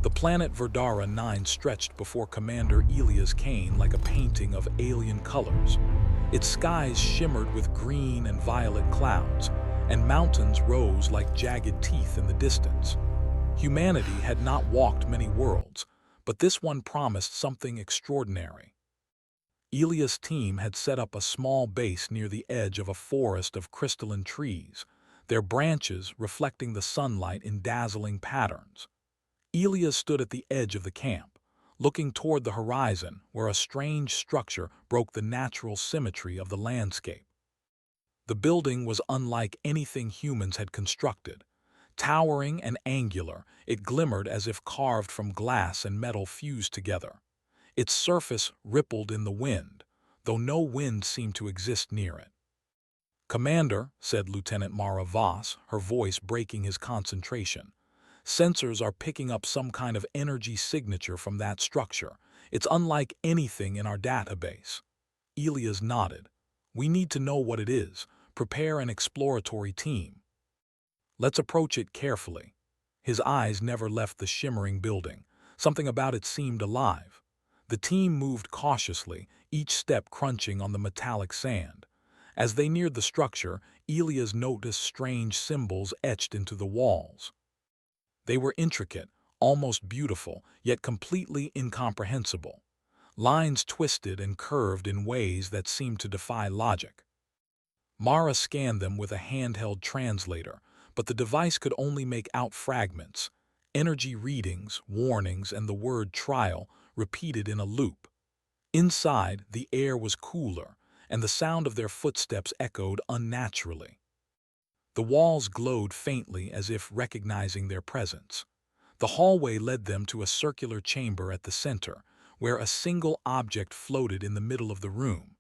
The planet Verdara 9 stretched before Commander Elias Kane like a painting of alien colors. Its skies shimmered with green and violet clouds, and mountains rose like jagged teeth in the distance. Humanity had not walked many worlds, but this one promised something extraordinary. Elias' team had set up a small base near the edge of a forest of crystalline trees, their branches reflecting the sunlight in dazzling patterns. Elias stood at the edge of the camp, looking toward the horizon where a strange structure broke the natural symmetry of the landscape. The building was unlike anything humans had constructed. Towering and angular, it glimmered as if carved from glass and metal fused together. Its surface rippled in the wind, though no wind seemed to exist near it. "Commander," said Lieutenant Mara Voss, her voice breaking his concentration, "sensors are picking up some kind of energy signature from that structure. It's unlike anything in our database." Elias nodded. "We need to know what it is. Prepare an exploratory team. Let's approach it carefully." His eyes never left the shimmering building. Something about it seemed alive. The team moved cautiously, each step crunching on the metallic sand. As they neared the structure, Elias noticed strange symbols etched into the walls. They were intricate, almost beautiful, yet completely incomprehensible. Lines twisted and curved in ways that seemed to defy logic. Mara scanned them with a handheld translator, but the device could only make out fragments, energy readings, warnings, and the word trial repeated in a loop. Inside, the air was cooler, and the sound of their footsteps echoed unnaturally. The walls glowed faintly as if recognizing their presence. The hallway led them to a circular chamber at the center, where a single object floated in the middle of the room.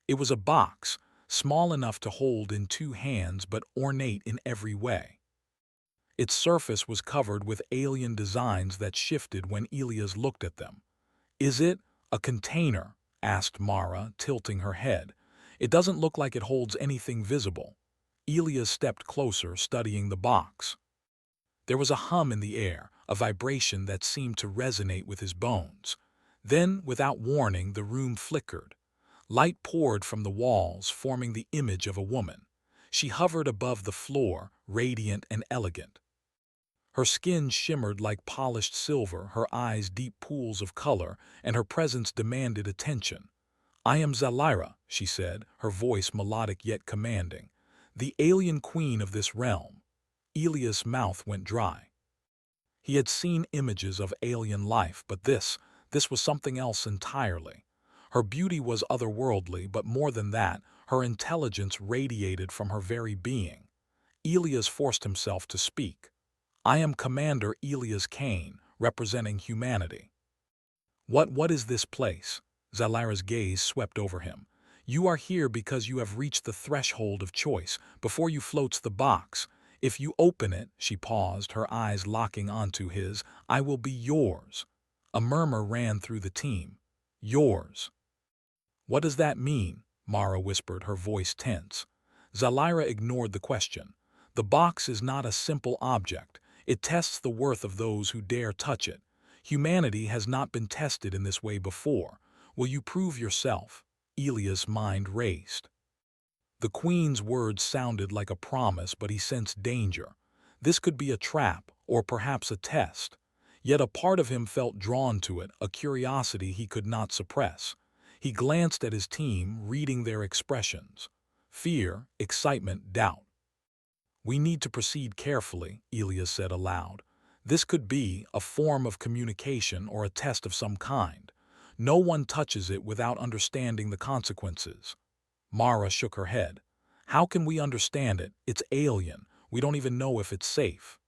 It was a box, small enough to hold in two hands but ornate in every way. Its surface was covered with alien designs that shifted when Elias looked at them. "Is it a container?" asked Mara, tilting her head. "It doesn't look like it holds anything visible." Elias stepped closer, studying the box. There was a hum in the air, a vibration that seemed to resonate with his bones. Then, without warning, the room flickered. Light poured from the walls, forming the image of a woman. She hovered above the floor, radiant and elegant. Her skin shimmered like polished silver, her eyes deep pools of color, and her presence demanded attention. "I am Zalaira," she said, her voice melodic yet commanding, "the alien queen of this realm." Elias' mouth went dry. He had seen images of alien life, but this was something else entirely. Her beauty was otherworldly, but more than that, her intelligence radiated from her very being. Elias forced himself to speak. "I am Commander Elias Kane, representing humanity." What is this place?" Zalaira's gaze swept over him. "You are here because you have reached the threshold of choice. Before you floats the box. If you open it," she paused, her eyes locking onto his, "I will be yours." A murmur ran through the team. "Yours." "What does that mean?" Mara whispered, her voice tense. Zalaira ignored the question. "The box is not a simple object. It tests the worth of those who dare touch it. Humanity has not been tested in this way before. Will you prove yourself?" Elias' mind raced. The Queen's words sounded like a promise, but he sensed danger. This could be a trap, or perhaps a test. Yet a part of him felt drawn to it, a curiosity he could not suppress. He glanced at his team, reading their expressions. Fear, excitement, doubt. "We need to proceed carefully," Elias said aloud. "This could be a form of communication or a test of some kind. No one touches it without understanding the consequences." Mara shook her head. "How can we understand it? It's alien. We don't even know if it's safe."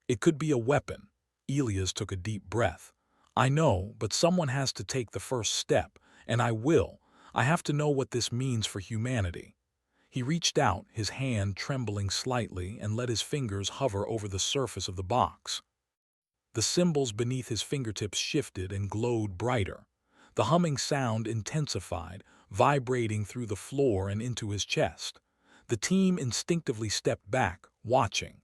"It could be a weapon." Elias took a deep breath. "I know, but someone has to take the first step, and I will. I have to know what this means for humanity." He reached out, his hand trembling slightly, and let his fingers hover over the surface of the box. The symbols beneath his fingertips shifted and glowed brighter. The humming sound intensified, vibrating through the floor and into his chest. The team instinctively stepped back, watching.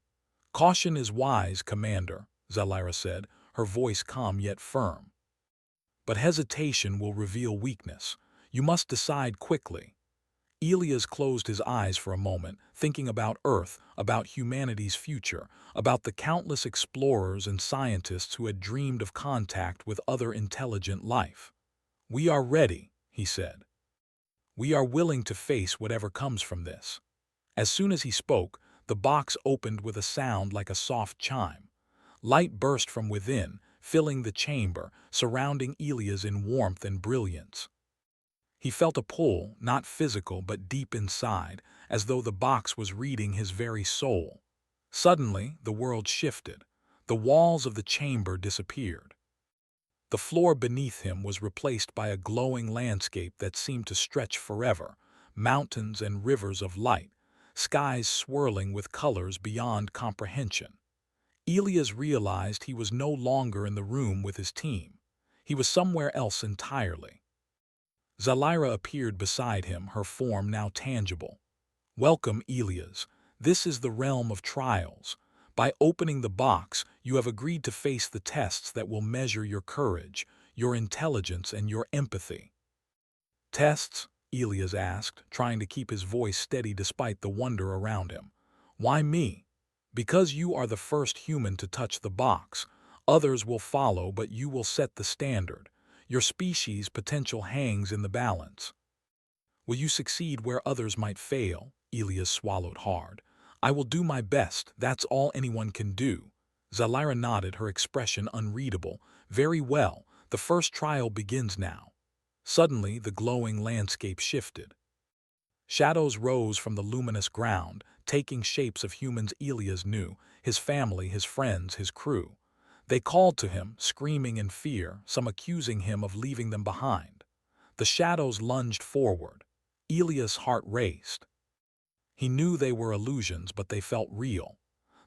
"Caution is wise, Commander," Zalaira said, her voice calm yet firm. But hesitation will reveal weakness. You must decide quickly. Elias closed his eyes for a moment, thinking about Earth, about humanity's future, about the countless explorers and scientists who had dreamed of contact with other intelligent life. "We are ready," he said. "We are willing to face whatever comes from this." As soon as he spoke, the box opened with a sound like a soft chime. Light burst from within, filling the chamber, surrounding Elias in warmth and brilliance. He felt a pull, not physical but deep inside, as though the box was reading his very soul. Suddenly, the world shifted. The walls of the chamber disappeared. The floor beneath him was replaced by a glowing landscape that seemed to stretch forever, mountains and rivers of light, skies swirling with colors beyond comprehension. Elias realized he was no longer in the room with his team. He was somewhere else entirely. Zalira appeared beside him, her form now tangible. "Welcome, Elias. This is the realm of trials. By opening the box, you have agreed to face the tests that will measure your courage, your intelligence, and your empathy." "Tests?" Elias asked, trying to keep his voice steady despite the wonder around him. "Why me?" "Because you are the first human to touch the box. Others will follow, but you will set the standard. Your species' potential hangs in the balance." "Will you succeed where others might fail?" Elias swallowed hard. "I will do my best, that's all anyone can do." Zalira nodded, her expression unreadable. "Very well, the first trial begins now." Suddenly, the glowing landscape shifted. Shadows rose from the luminous ground, taking shapes of humans Elias knew, his family, his friends, his crew. They called to him, screaming in fear, some accusing him of leaving them behind. The shadows lunged forward. Elias' heart raced. He knew they were illusions, but they felt real.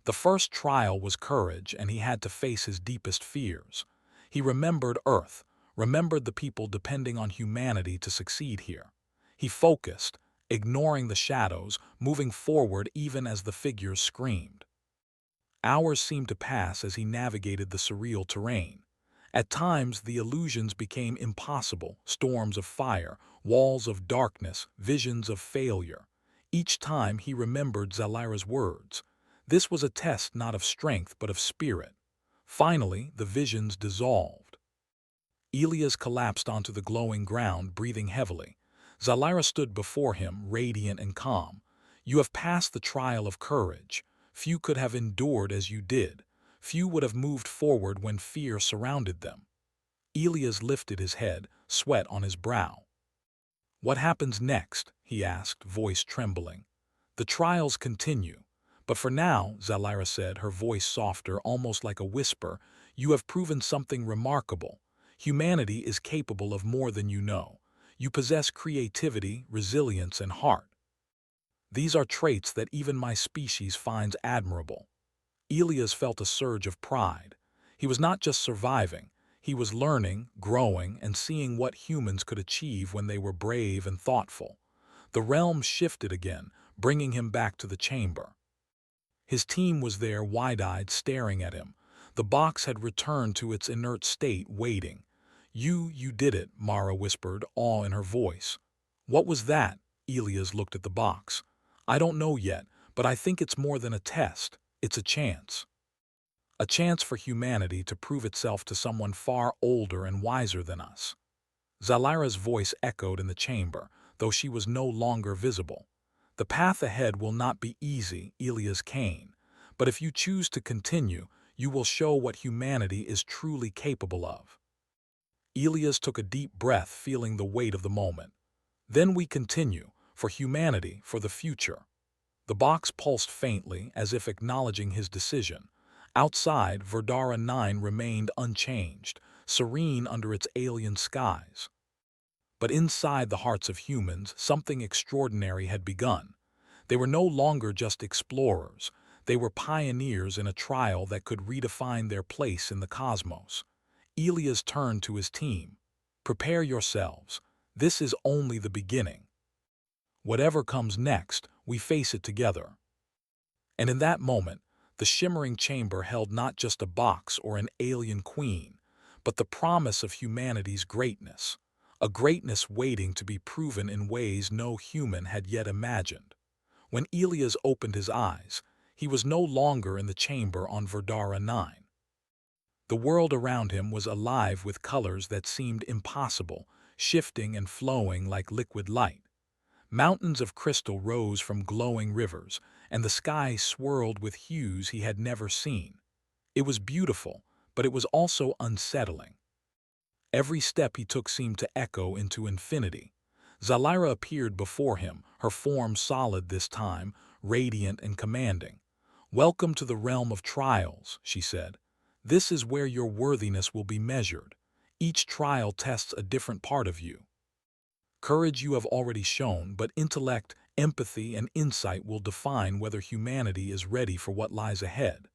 The first trial was courage, and he had to face his deepest fears. He remembered Earth, remembered the people depending on humanity to succeed here. He focused, ignoring the shadows, moving forward even as the figures screamed. Hours seemed to pass as he navigated the surreal terrain. At times, the illusions became impossible, storms of fire, walls of darkness, visions of failure. Each time he remembered Zalira's words. This was a test not of strength but of spirit. Finally, the visions dissolved. Elias collapsed onto the glowing ground, breathing heavily. Zalira stood before him, radiant and calm. "You have passed the trial of courage. Few could have endured as you did. Few would have moved forward when fear surrounded them." Elias lifted his head, sweat on his brow. "What happens next?" he asked, voice trembling. "The trials continue. But for now," Zalira said, her voice softer, almost like a whisper, "you have proven something remarkable. Humanity is capable of more than you know. You possess creativity, resilience, and heart. These are traits that even my species finds admirable." Elias felt a surge of pride. He was not just surviving, he was learning, growing, and seeing what humans could achieve when they were brave and thoughtful. The realm shifted again, bringing him back to the chamber. His team was there, wide-eyed, staring at him. The box had returned to its inert state, waiting. You did it," Mara whispered, awe in her voice. "What was that?" Elias looked at the box. "I don't know yet, but I think it's more than a test. It's a chance. A chance for humanity to prove itself to someone far older and wiser than us." Zalira's voice echoed in the chamber, though she was no longer visible. "The path ahead will not be easy, Elias Kane, but if you choose to continue, you will show what humanity is truly capable of." Elias took a deep breath, feeling the weight of the moment. "Then we continue, for humanity, for the future." The box pulsed faintly, as if acknowledging his decision. Outside, Verdara 9 remained unchanged, serene under its alien skies. But inside the hearts of humans, something extraordinary had begun. They were no longer just explorers. They were pioneers in a trial that could redefine their place in the cosmos. Elias turned to his team. "Prepare yourselves. This is only the beginning. Whatever comes next, we face it together." And in that moment, The shimmering chamber held not just a box or an alien queen, but the promise of humanity's greatness, a greatness waiting to be proven in ways no human had yet imagined. When Elias opened his eyes, he was no longer in the chamber on Verdara 9. The world around him was alive with colors that seemed impossible, shifting and flowing like liquid light. Mountains of crystal rose from glowing rivers, and the sky swirled with hues he had never seen. It was beautiful, but it was also unsettling. Every step he took seemed to echo into infinity. Zalira appeared before him, her form solid this time, radiant and commanding. "Welcome to the realm of trials," she said. "This is where your worthiness will be measured. Each trial tests a different part of you. Courage you have already shown, but intellect, empathy, and insight will define whether humanity is ready for what lies ahead."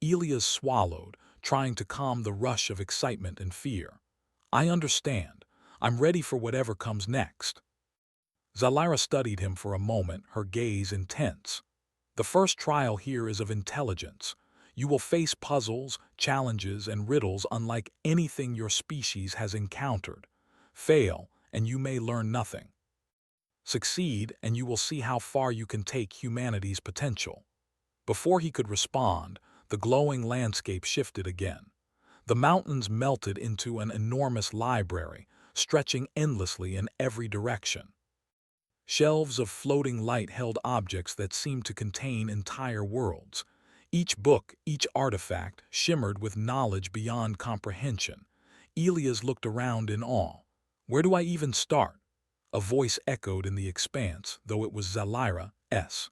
Elias swallowed, trying to calm the rush of excitement and fear. "I understand. I'm ready for whatever comes next." Zalira studied him for a moment, her gaze intense. "The first trial here is of intelligence. You will face puzzles, challenges, and riddles unlike anything your species has encountered. Fail, and you may learn nothing. Succeed, and you will see how far you can take humanity's potential." Before he could respond, the glowing landscape shifted again. The mountains melted into an enormous library, stretching endlessly in every direction. Shelves of floating light held objects that seemed to contain entire worlds. Each book, each artifact, shimmered with knowledge beyond comprehension. Elias looked around in awe. "Where do I even start?" A voice echoed in the expanse, though it was Zalira's.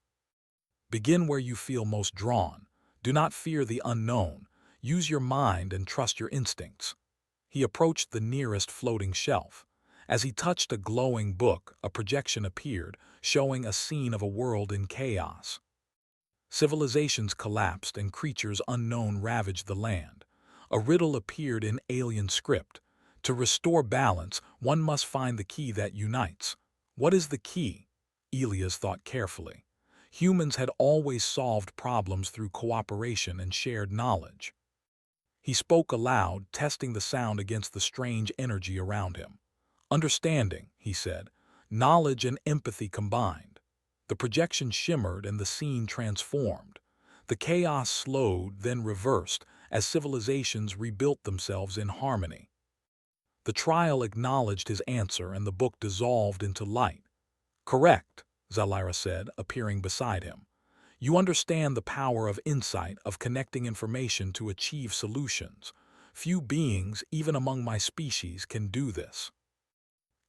"Begin where you feel most drawn. Do not fear the unknown. Use your mind and trust your instincts." He approached the nearest floating shelf. As he touched a glowing book, a projection appeared, showing a scene of a world in chaos. Civilizations collapsed and creatures unknown ravaged the land. A riddle appeared in alien script. To restore balance, one must find the key that unites. What is the key? Elias thought carefully. Humans had always solved problems through cooperation and shared knowledge. He spoke aloud, testing the sound against the strange energy around him. "Understanding," he said, "knowledge and empathy combined." The projection shimmered and the scene transformed. The chaos slowed, then reversed, as civilizations rebuilt themselves in harmony. The trial acknowledged his answer and the book dissolved into light. "Correct," Zalira said, appearing beside him. "You understand the power of insight, of connecting information to achieve solutions. Few beings, even among my species, can do this."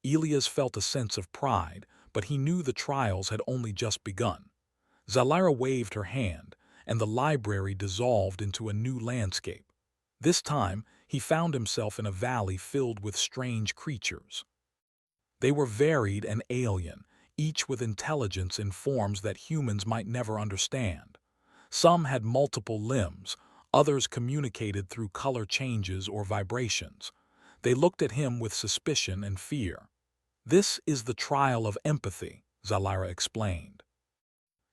Elias felt a sense of pride, but he knew the trials had only just begun. Zalira waved her hand, and the library dissolved into a new landscape. This time, he found himself in a valley filled with strange creatures. They were varied and alien, each with intelligence in forms that humans might never understand. Some had multiple limbs, others communicated through color changes or vibrations. They looked at him with suspicion and fear. "This is the trial of empathy," Zalira explained.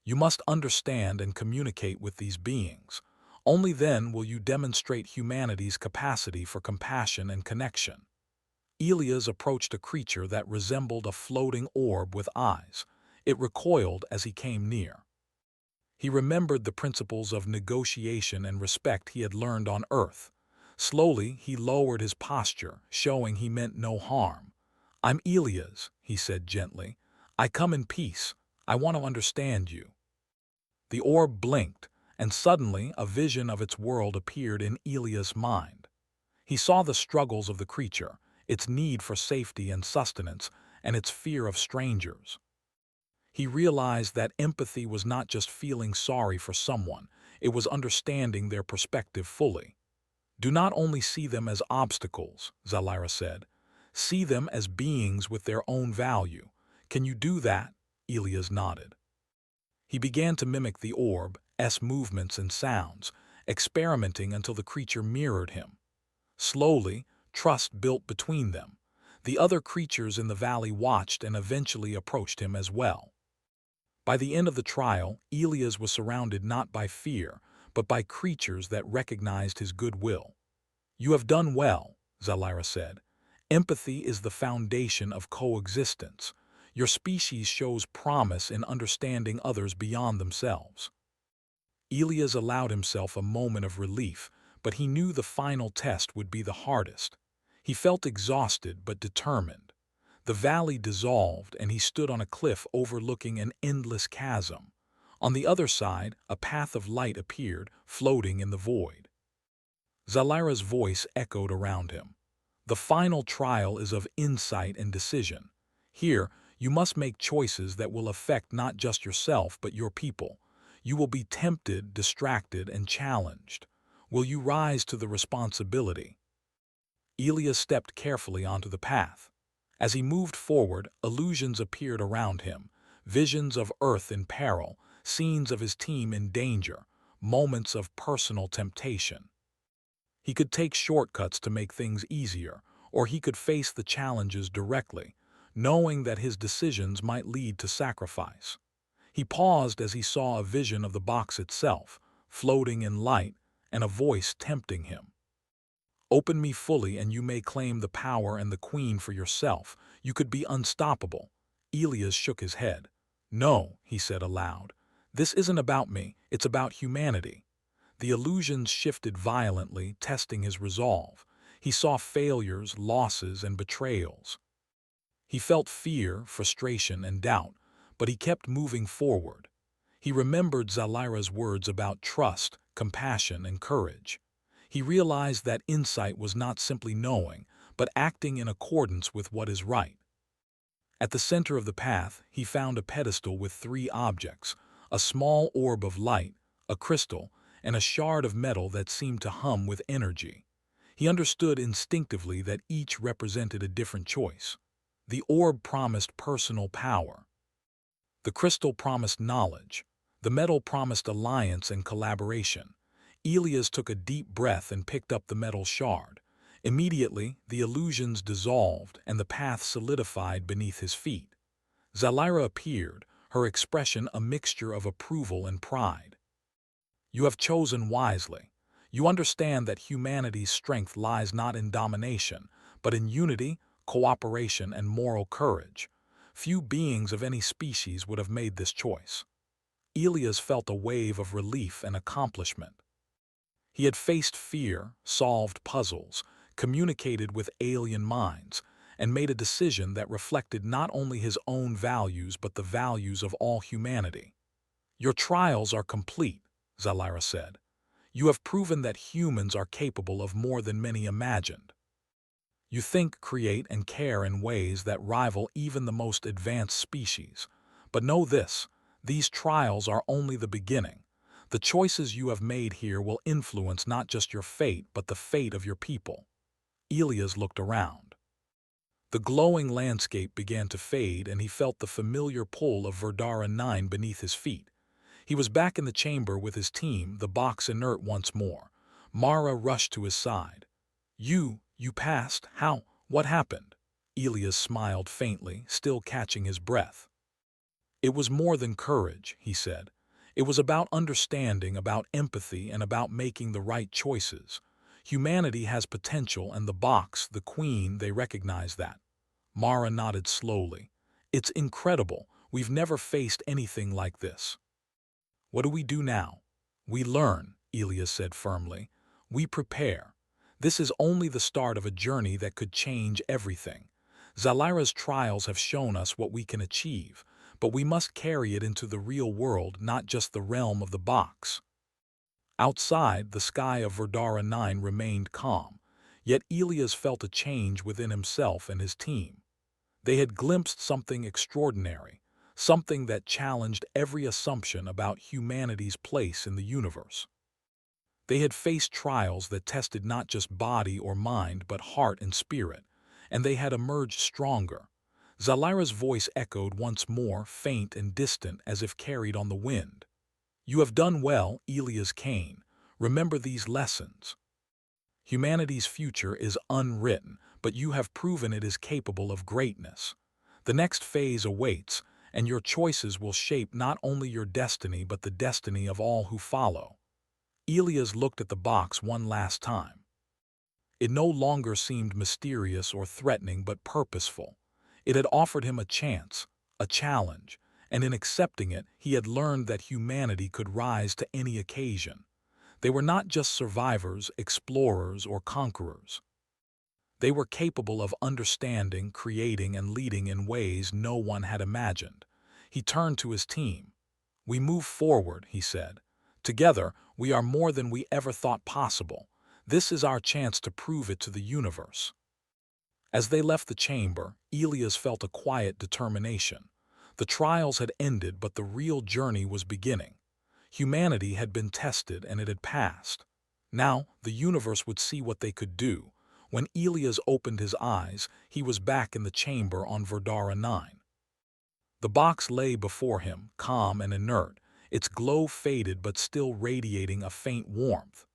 "You must understand and communicate with these beings. Only then will you demonstrate humanity's capacity for compassion and connection." Elias approached a creature that resembled a floating orb with eyes. It recoiled as he came near. He remembered the principles of negotiation and respect he had learned on Earth. Slowly, he lowered his posture, showing he meant no harm. "I'm Elias," he said gently. "I come in peace. I want to understand you." The orb blinked, and suddenly a vision of its world appeared in Elias' mind. He saw the struggles of the creature, its need for safety and sustenance, and its fear of strangers. He realized that empathy was not just feeling sorry for someone, it was understanding their perspective fully. "Do not only see them as obstacles," Zalira said. "See them as beings with their own value. Can you do that?" Elias nodded. He began to mimic the orb's movements and sounds, experimenting until the creature mirrored him. Slowly, trust built between them. The other creatures in the valley watched and eventually approached him as well. By the end of the trial, Elias was surrounded not by fear, but by creatures that recognized his goodwill. "You have done well," Zalira said. "Empathy is the foundation of coexistence. Your species shows promise in understanding others beyond themselves." Elias allowed himself a moment of relief, but he knew the final test would be the hardest. He felt exhausted but determined. The valley dissolved, and he stood on a cliff overlooking an endless chasm. On the other side, a path of light appeared, floating in the void. Zalira's voice echoed around him. "The final trial is of insight and decision. Here, you must make choices that will affect not just yourself but your people. You will be tempted, distracted, and challenged. Will you rise to the responsibility?" Elias stepped carefully onto the path. As he moved forward, illusions appeared around him, visions of Earth in peril, scenes of his team in danger, moments of personal temptation. He could take shortcuts to make things easier, or he could face the challenges directly, knowing that his decisions might lead to sacrifice. He paused as he saw a vision of the box itself, floating in light, and a voice tempting him. "Open me fully and you may claim the power and the queen for yourself. You could be unstoppable." Elias shook his head. "No," he said aloud. "This isn't about me, it's about humanity." The illusions shifted violently, testing his resolve. He saw failures, losses, and betrayals. He felt fear, frustration, and doubt, but he kept moving forward. He remembered Zalira's words about trust, compassion, and courage. He realized that insight was not simply knowing, but acting in accordance with what is right. At the center of the path, he found a pedestal with three objects: a small orb of light, a crystal, and a shard of metal that seemed to hum with energy. He understood instinctively that each represented a different choice. The orb promised personal power. The crystal promised knowledge. The metal promised alliance and collaboration. Elias took a deep breath and picked up the metal shard. Immediately, the illusions dissolved and the path solidified beneath his feet. Zalira appeared, her expression a mixture of approval and pride. "You have chosen wisely. You understand that humanity's strength lies not in domination, but in unity, cooperation, and moral courage. Few beings of any species would have made this choice." Elias felt a wave of relief and accomplishment. He had faced fear, solved puzzles, communicated with alien minds, and made a decision that reflected not only his own values but the values of all humanity. "Your trials are complete," Zalira said. "You have proven that humans are capable of more than many imagined. You think, create, and care in ways that rival even the most advanced species. But know this, these trials are only the beginning. The choices you have made here will influence not just your fate, but the fate of your people." Elias looked around. The glowing landscape began to fade, and he felt the familiar pull of Verdara 9 beneath his feet. He was back in the chamber with his team, the box inert once more. Mara rushed to his side. You passed? How? What happened?" Elias smiled faintly, still catching his breath. "It was more than courage," he said. "It was about understanding, about empathy, and about making the right choices. Humanity has potential, and the box, the queen, they recognize that." Mara nodded slowly. "It's incredible. We've never faced anything like this." "What do we do now?" "We learn," Elias said firmly. "We prepare. This is only the start of a journey that could change everything. Zalira's trials have shown us what we can achieve, but we must carry it into the real world, not just the realm of the box." Outside, the sky of Verdara 9 remained calm, yet Elias felt a change within himself and his team. They had glimpsed something extraordinary, something that challenged every assumption about humanity's place in the universe. They had faced trials that tested not just body or mind but heart and spirit, and they had emerged stronger. Zalira's voice echoed once more, faint and distant as if carried on the wind. "You have done well, Elias Kane. Remember these lessons. Humanity's future is unwritten, but you have proven it is capable of greatness. The next phase awaits, and your choices will shape not only your destiny but the destiny of all who follow." Elias looked at the box one last time. It no longer seemed mysterious or threatening but purposeful. It had offered him a chance, a challenge, and in accepting it, he had learned that humanity could rise to any occasion. They were not just survivors, explorers, or conquerors. They were capable of understanding, creating, and leading in ways no one had imagined. He turned to his team. "We move forward," he said. "Together, we are more than we ever thought possible. This is our chance to prove it to the universe." As they left the chamber, Elias felt a quiet determination. The trials had ended, but the real journey was beginning. Humanity had been tested and it had passed. Now, the universe would see what they could do. When Elias opened his eyes, he was back in the chamber on Verdara 9. The box lay before him, calm and inert, its glow faded but still radiating a faint warmth.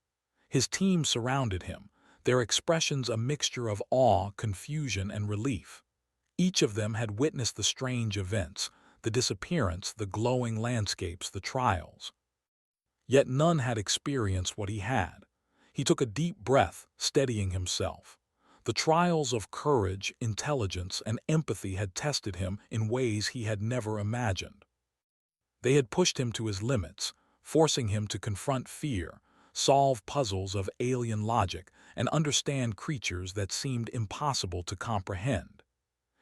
His team surrounded him, their expressions a mixture of awe, confusion, and relief. Each of them had witnessed the strange events, the disappearance, the glowing landscapes, the trials. Yet none had experienced what he had. He took a deep breath, steadying himself. The trials of courage, intelligence, and empathy had tested him in ways he had never imagined. They had pushed him to his limits, forcing him to confront fear, solve puzzles of alien logic, and understand creatures that seemed impossible to comprehend.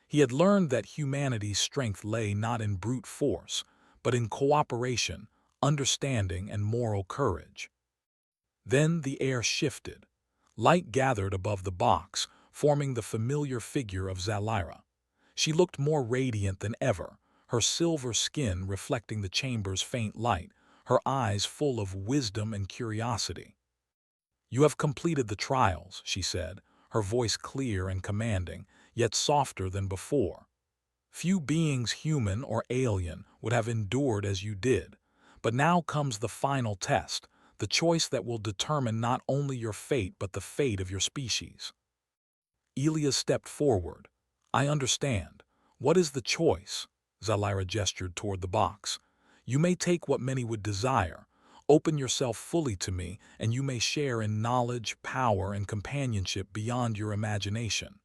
He had learned that humanity's strength lay not in brute force, but in cooperation, understanding, and moral courage. Then the air shifted. Light gathered above the box, forming the familiar figure of Zalaira. She looked more radiant than ever, her silver skin reflecting the chamber's faint light, her eyes full of wisdom and curiosity. "You have completed the trials," she said, her voice clear and commanding, yet softer than before. "Few beings, human or alien, would have endured as you did. But now comes the final test, the choice that will determine not only your fate but the fate of your species." Elias stepped forward. "I understand. What is the choice?" Zalaira gestured toward the box. "You may take what many would desire. Open yourself fully to me, and you may share in knowledge, power, and companionship beyond your imagination.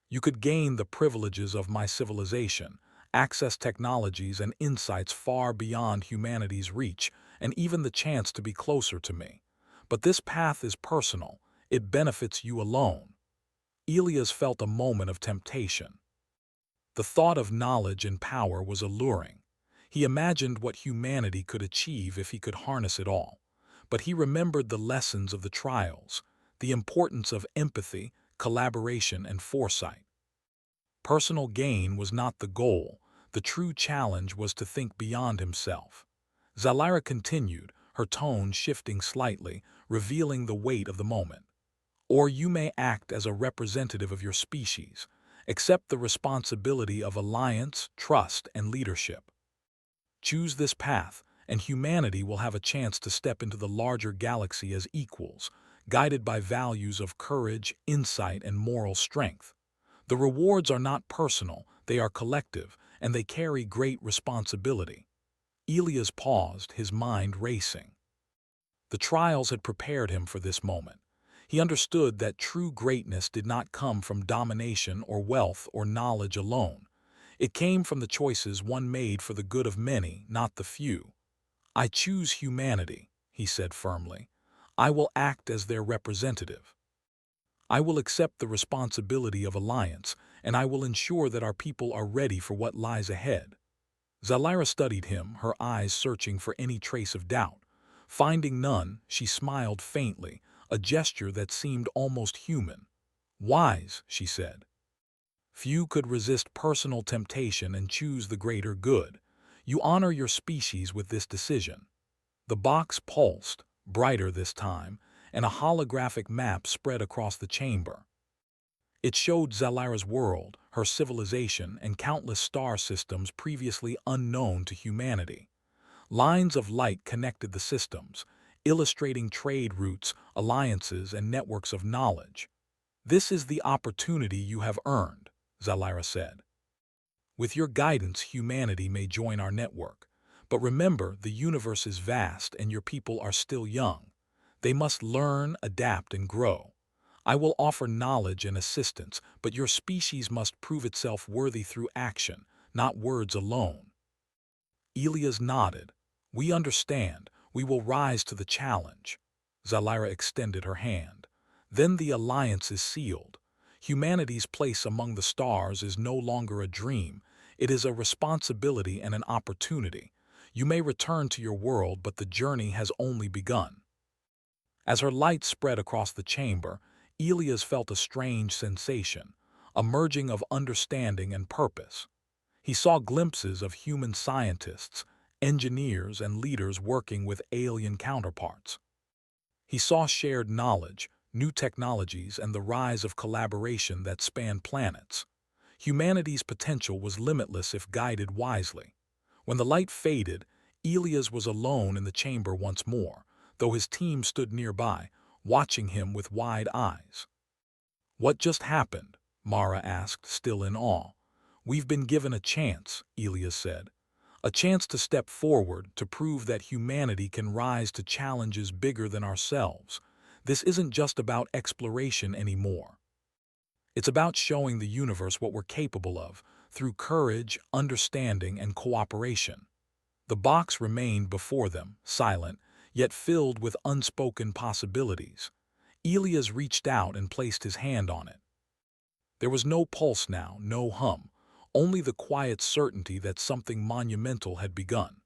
You could gain the privileges of my civilization, access technologies and insights far beyond humanity's reach, and even the chance to be closer to me. But this path is personal. It benefits you alone." Elias felt a moment of temptation. The thought of knowledge and power was alluring. He imagined what humanity could achieve if he could harness it all. But he remembered the lessons of the trials, the importance of empathy, collaboration, and foresight. Personal gain was not the goal. The true challenge was to think beyond himself. Zalaira continued, her tone shifting slightly, revealing the weight of the moment. "Or you may act as a representative of your species. Accept the responsibility of alliance, trust, and leadership. Choose this path, and humanity will have a chance to step into the larger galaxy as equals, guided by values of courage, insight, and moral strength. The rewards are not personal, they are collective, and they carry great responsibility." Elias paused, his mind racing. The trials had prepared him for this moment. He understood that true greatness did not come from domination or wealth or knowledge alone. It came from the choices one made for the good of many, not the few. "I choose humanity," he said firmly. "I will act as their representative. I will accept the responsibility of alliance, and I will ensure that our people are ready for what lies ahead." Zalaira studied him, her eyes searching for any trace of doubt. Finding none, she smiled faintly, a gesture that seemed almost human. "Wise," she said. "Few could resist personal temptation and choose the greater good. You honor your species with this decision." The box pulsed, brighter this time, and a holographic map spread across the chamber. It showed Zalaira's world, her civilization, and countless star systems previously unknown to humanity. Lines of light connected the systems, illustrating trade routes, alliances, and networks of knowledge. "This is the opportunity you have earned," Zalaira said. "With your guidance, humanity may join our network. But remember, the universe is vast and your people are still young. They must learn, adapt, and grow. I will offer knowledge and assistance, but your species must prove itself worthy through action, not words alone. Elias nodded. We understand. We will rise to the challenge. Zalyra extended her hand. Then the alliance is sealed. Humanity's place among the stars is no longer a dream. It is a responsibility and an opportunity. You may return to your world, but the journey has only begun. As her light spread across the chamber, Elias felt a strange sensation, a merging of understanding and purpose. He saw glimpses of human scientists, engineers, and leaders working with alien counterparts. He saw shared knowledge, new technologies, and the rise of collaboration that spanned planets. Humanity's potential was limitless if guided wisely. When the light faded, Elias was alone in the chamber once more, though his team stood nearby, watching him with wide eyes. What just happened? Mara asked, still in awe. We've been given a chance, Elias said. A chance to step forward, to prove that humanity can rise to challenges bigger than ourselves. This isn't just about exploration anymore. It's about showing the universe what we're capable of, through courage, understanding, and cooperation. The box remained before them, silent, yet filled with unspoken possibilities. Elias reached out and placed his hand on it. There was no pulse now, no hum, only the quiet certainty that something monumental had begun.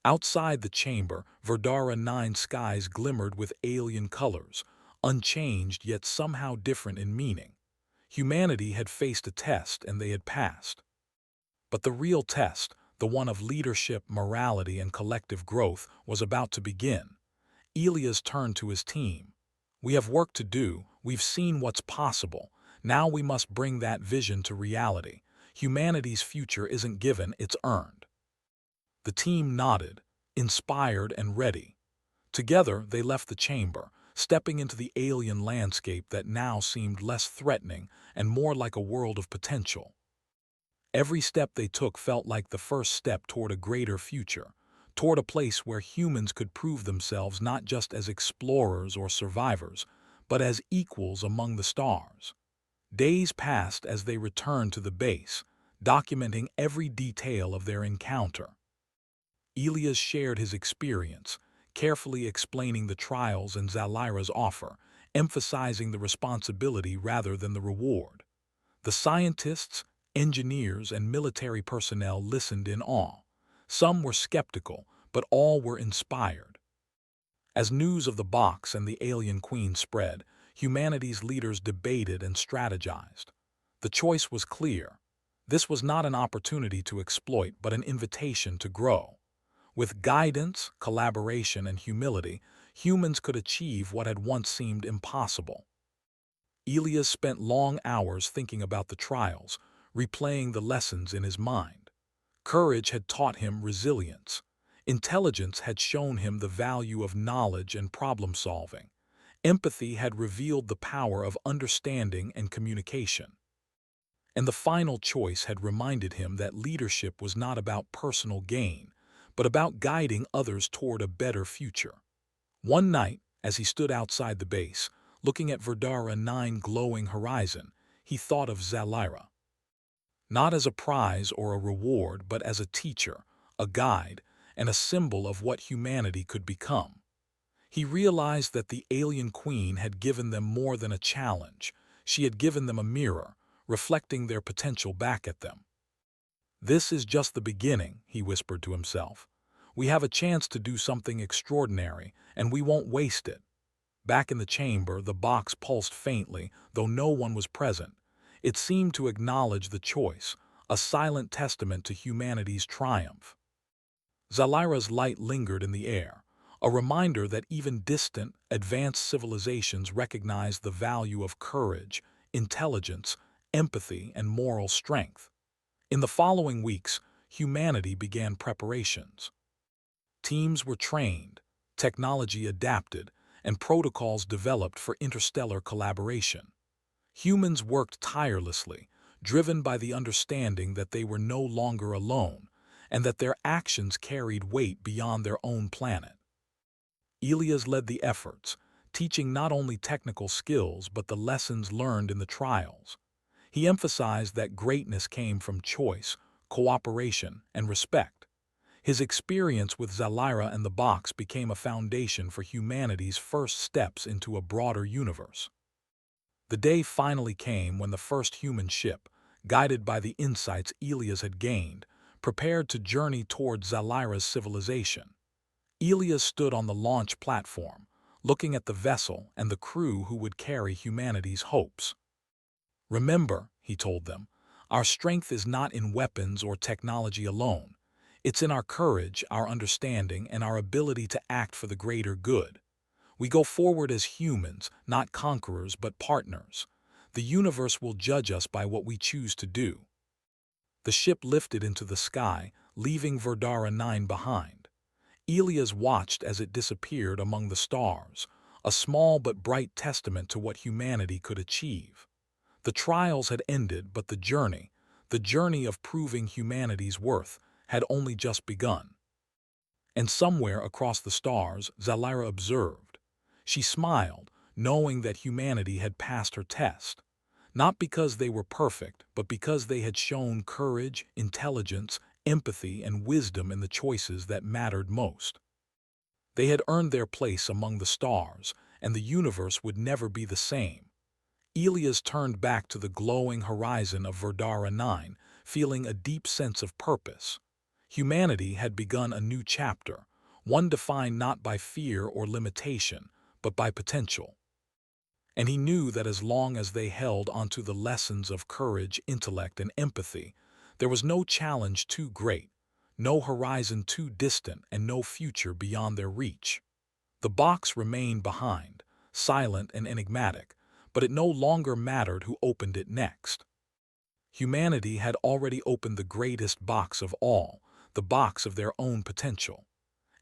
Outside the chamber, Verdara 9 skies glimmered with alien colors, unchanged yet somehow different in meaning. Humanity had faced a test and they had passed. But the real test, the one of leadership, morality, and collective growth, was about to begin. Elias turned to his team. We have work to do, we've seen what's possible. Now we must bring that vision to reality. Humanity's future isn't given, it's earned. The team nodded, inspired and ready. Together they left the chamber, stepping into the alien landscape that now seemed less threatening and more like a world of potential. Every step they took felt like the first step toward a greater future, toward a place where humans could prove themselves not just as explorers or survivors, but as equals among the stars. Days passed as they returned to the base, documenting every detail of their encounter. Elias shared his experience, carefully explaining the trials and Zalyra's offer, emphasizing the responsibility rather than the reward. The scientists, engineers, and military personnel listened in awe. Some were skeptical, but all were inspired. As news of the box and the alien queen spread, humanity's leaders debated and strategized. The choice was clear. This was not an opportunity to exploit, but an invitation to grow. With guidance, collaboration, and humility, humans could achieve what had once seemed impossible. Elias spent long hours thinking about the trials, replaying the lessons in his mind. Courage had taught him resilience. Intelligence had shown him the value of knowledge and problem-solving. Empathy had revealed the power of understanding and communication. And the final choice had reminded him that leadership was not about personal gain, but about guiding others toward a better future. One night, as he stood outside the base, looking at Verdara 9 glowing horizon, he thought of Zalyra. Not as a prize or a reward, but as a teacher, a guide, and a symbol of what humanity could become. He realized that the alien queen had given them more than a challenge. She had given them a mirror, reflecting their potential back at them. This is just the beginning, he whispered to himself. We have a chance to do something extraordinary, and we won't waste it. Back in the chamber, the box pulsed faintly, though no one was present. It seemed to acknowledge the choice, a silent testament to humanity's triumph. Zalyra's light lingered in the air, a reminder that even distant, advanced civilizations recognize the value of courage, intelligence, empathy, and moral strength. In the following weeks, humanity began preparations. Teams were trained, technology adapted, and protocols developed for interstellar collaboration. Humans worked tirelessly, driven by the understanding that they were no longer alone, and that their actions carried weight beyond their own planet. Elias led the efforts, teaching not only technical skills but the lessons learned in the trials. He emphasized that greatness came from choice, cooperation, and respect. His experience with Zalira and the box became a foundation for humanity's first steps into a broader universe. The day finally came when the first human ship, guided by the insights Elias had gained, prepared to journey toward Zalira's civilization. Elias stood on the launch platform, looking at the vessel and the crew who would carry humanity's hopes. "Remember," he told them, "our strength is not in weapons or technology alone. It's in our courage, our understanding, and our ability to act for the greater good. We go forward as humans, not conquerors but partners. The universe will judge us by what we choose to do." The ship lifted into the sky, leaving Verdara 9 behind. Elias watched as it disappeared among the stars, a small but bright testament to what humanity could achieve. The trials had ended, but the journey of proving humanity's worth, had only just begun. And somewhere across the stars, Zalira observed. She smiled, knowing that humanity had passed her test. Not because they were perfect, but because they had shown courage, intelligence, empathy, and wisdom in the choices that mattered most. They had earned their place among the stars, and the universe would never be the same. Elias turned back to the glowing horizon of Verdara 9, feeling a deep sense of purpose. Humanity had begun a new chapter, one defined not by fear or limitation, but by potential. And he knew that as long as they held onto the lessons of courage, intellect, and empathy, there was no challenge too great, no horizon too distant, and no future beyond their reach. The box remained behind, silent and enigmatic, but it no longer mattered who opened it next. Humanity had already opened the greatest box of all, the box of their own potential.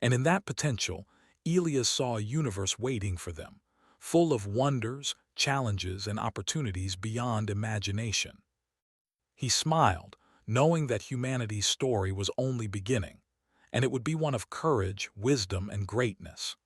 And in that potential, Elias saw a universe waiting for them, full of wonders, challenges, and opportunities beyond imagination. He smiled, knowing that humanity's story was only beginning, and it would be one of courage, wisdom, and greatness.